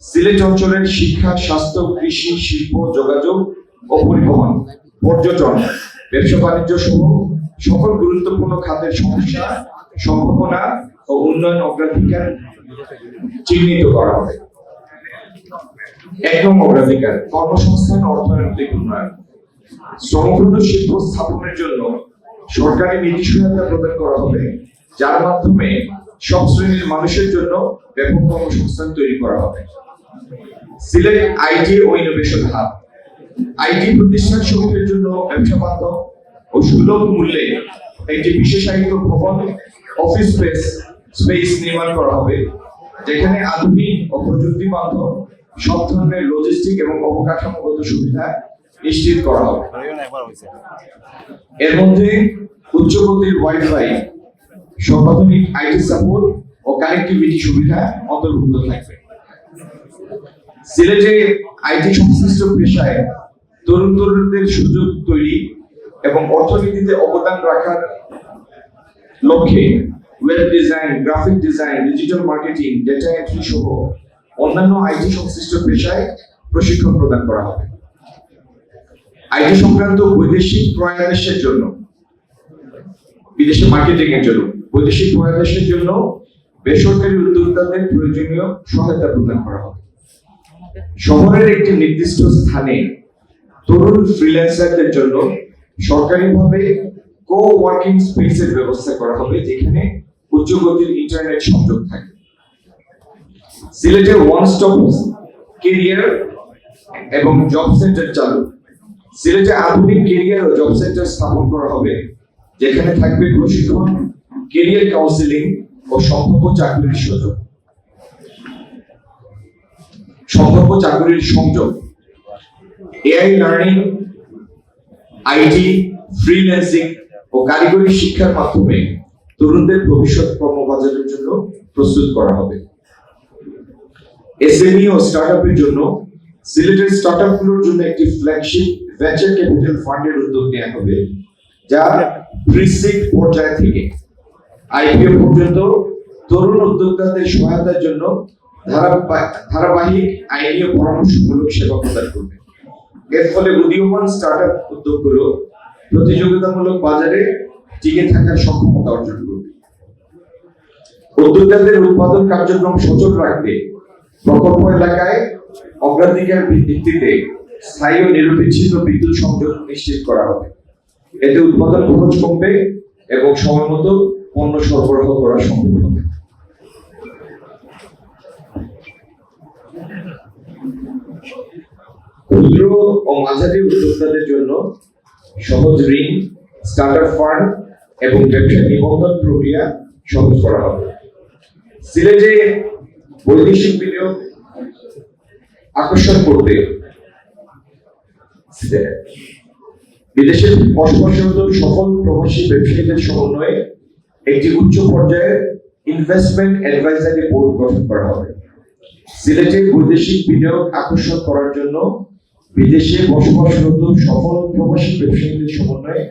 সিলেট অঞ্চলের শিক্ষা, স্বাস্থ্য, কৃষি, শিল্প, যোগাযোগ ও পরিবহন, পর্যটন, ব্যবসা বাণিজ্য সহ সকল গুরুত্বপূর্ণ খাতের সমস্যা, সম্ভাবনা ও উন্নয়ন অগ্রাধিকার চিহ্নিত করা হবে। ১ নং অগ্রাধিকার, কর্মসংস্থান, অর্থনৈতিক উন্নয়ন। শ্রমপূর্ণ শিল্প স্থাপনের জন্য সরকারি নীতি সহায়তা প্রদান করা হবে, যার মাধ্যমে সব শ্রেণীর মানুষের জন্য ব্যাপক কর্মসংস্থান তৈরি করা হবে। সিলেট আইটি ও ইনোভেশন হাব, আইটি প্রতিষ্ঠান সমূহের জন্য ব্যবসা বান্ধব ও সুলভ মূল্যে একটি বিশেষায়িত ভবন, অফিস স্পেস নির্মাণ করা হবে, যেখানে আধুনিক ও প্রযুক্তি বান্ধব সব ধরনের লজিস্টিক এবং অবকাঠামোগত সুবিধা নিশ্চিত করা হবে। এর মধ্যে উচ্চগতির ওয়াইফাই, সর্বাধুনিক আইটি সাপোর্ট ও কানেক্টিভিটি সুবিধা অন্তর্ভুক্ত থাকবে। সিলেটে আইটি সংশ্লিষ্ট পেশায় তরুণদের সুযোগ তৈরি এবং অর্থনীতিতে অবদান রাখার লক্ষ্যে web design, graphic design, digital marketing, data entry সহ অন্যান্য আইটি সংশ্লিষ্ট পেশায় প্রশিক্ষণ প্রদান করা হবে। আইটি সংক্রান্ত বৈদেশিক প্রয়াদেশের জন্য, বিদেশে মার্কেটিং এর জন্য, বৈদেশিক প্রয়াদেশের জন্য বেসরকারি উদ্যোক্তাদের প্রয়োজনীয় সহায়তা প্রদান করা হবে। শহরের একটি নির্দিষ্ট স্থানে তরুণ ফ্রিল্যান্সারদের জন্য সরকারিভাবে কো-ওয়ার্কিং স্পেসের ব্যবস্থা করা হবে, যেখানে উচ্চগতির ইন্টারনেট সংযোগ থাকে। সিলেটে ওয়ান স্টপ ক্যারিয়ার এবং জব সেন্টার চালু। সিলেটে আধুনিক ক্যারিয়ার ও জব সেন্টার স্থাপন করা হবে, যেখানে থাকবে প্রশিক্ষণ, ক্যারিয়ার কাউন্সিলিং ও সম্ভাব্য চাকরির সংযোগ। এআই লার্নিং, আইটি, ফ্রিল্যান্সিং ও কারিগরি শিক্ষার মাধ্যমে তরুণদের ভবিষ্যৎ কর্মবাজারের জন্য প্রস্তুত করা হবে। এসএমই ও স্টার্টআপের জন্য সিলেটের স্টার্টআপগুলোর জন্য একটি ফ্ল্যাগশিপ ভেঞ্চার ক্যাপিটাল ফান্ডের উদ্যোগ নেওয়া হবে, যা প্রি-সিড পর্যায় থেকে আইপিও পর্যন্ত তরুণ উদ্যোক্তাদের সহায়তার জন্য ধারাবাহিক আইনি ও পরামর্শমূলক সেবা প্রদান করবে। এর ফলে উদীয়মান স্টার্টআপ উদ্যোগগুলো প্রতিযোগিতামূলক বাজারে টিকে থাকার সক্ষমতা অর্জন করবে। উদ্যোক্তাদের উৎপাদন কার্যক্রম সচল রাখতে প্রকল্প এলাকায় অগ্রাধিকার ভিত্তিতে স্থায়ী ও নিরবিচ্ছিন্ন বিদ্যুৎ সংযোগ নিশ্চিত করা হবে। এতে উৎপাদন খরচ কমবে এবং সময়মতো পণ্য সরবরাহ করা সম্ভব হবে। ক্ষুদ্র ও মাঝারি উদ্যোক্তাদের জন্য সহজ ঋণ, স্টার্টার ফান্ড এবং ব্যবসা নিবন্ধন প্রক্রিয়া সহজ করা হবে। সিলেটে বৈদেশিক বিনিয়োগ আকর্ষণ করতে বিদেশের বসবাসরত সফল প্রবাসী ব্যবসায়ীদের সমন্বয়ে একটি উচ্চ পর্যায়ের ইনভেস্টমেন্ট অ্যাডভাইজারি বোর্ড গঠন করা হবে। সিলেটে বৈদেশিক বিনিয়োগ আকর্ষণ করার জন্য বিদেশে বসবাসরত সফল প্রবাসী ব্যবসায়ীদের সমন্বয়ে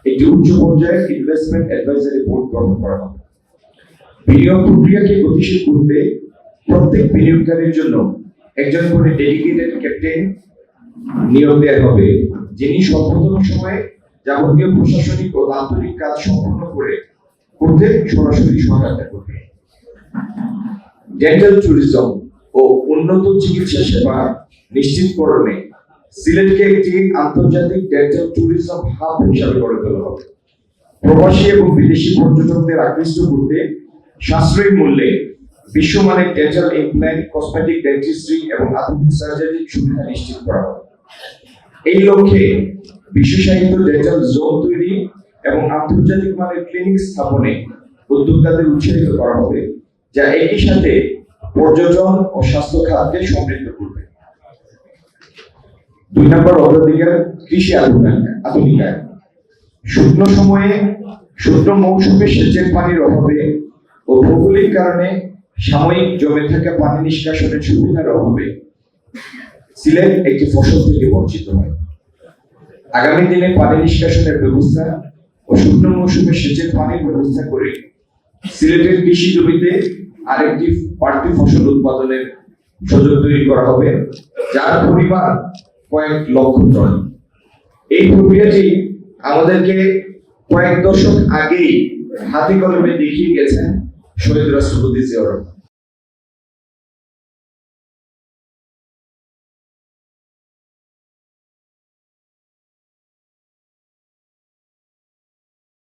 একটি উচ্চ পর্যায়ের ইনভেস্টমেন্ট অ্যাডভাইজারি বোর্ড গঠন করা হবে। বিনিয়োগ প্রক্রিয়াকে গতিশীল করতে প্রত্যেক বিনিয়োগকারীর জন্য একজন করে ডেডিকেটেড ক্যাপ্টেন নিয়োগ দেওয়া হবে, যিনি সর্বোত্তম সময়ে যাবতীয় প্রশাসনিক ও দাপ্তরিক কাজ সম্পন্ন করতে সরাসরি সহায়তা করবে। ডেন্টাল ট্যুরিজম ও উন্নত চিকিৎসা সেবা নিশ্চিতকরণে সিলেটকে একটি আন্তর্জাতিক ডেন্টাল ট্যুরিজম হাব হিসাবে গড়ে তোলা হবে। প্রবাসী এবং বিদেশি পর্যটকদের আকৃষ্ট করতে সাশ্রয়ী মূল্যে বিশ্বমানের ডেন্টাল ইমপ্ল্যান্ট, কসমেটিক ডেন্টিস্ট্রি এবং আধুনিক সার্জারির সুবিধা নিশ্চিত করা হবে। এই লক্ষ্যে বিশেষায়িত ডেন্টাল জোন তৈরি এবং আন্তর্জাতিক মানের ক্লিনিক স্থাপনে উদ্যোক্তাদের উৎসাহিত করা হবে, যা একই সাথে পর্যটন ও স্বাস্থ্য খাতকে সমৃদ্ধ করবে। 2 নম্বর অগ্রাধিকার, কৃষি আধুনিকায়ন। শুকনো মৌসুমে সেচের পানির অভাবে ও ভৌগোলিক কারণে সাময়িক জমে থাকা পানি নিষ্কাশনের সুবিধার অভাবে সিলেট একটি ফসল থেকে বঞ্চিত হয়। আগামী দিনে পানি নিষ্কাশনের ব্যবস্থা ও শুকনো মৌসুমে সেচের পানির ব্যবস্থা করে সিলেটের কৃষি জমিতে আরেকটি বাড়তি ফসল উৎপাদনের সুযোগ তৈরি করা হবে, যার পরিমাণ কয়েক লক্ষ টন। এই প্রক্রিয়াটি আমাদেরকে কয়েক দশক আগেই হাতে কলমে দেখিয়ে গেছেন শহীদ রাষ্ট্রপতি জিয়াউর রহমান।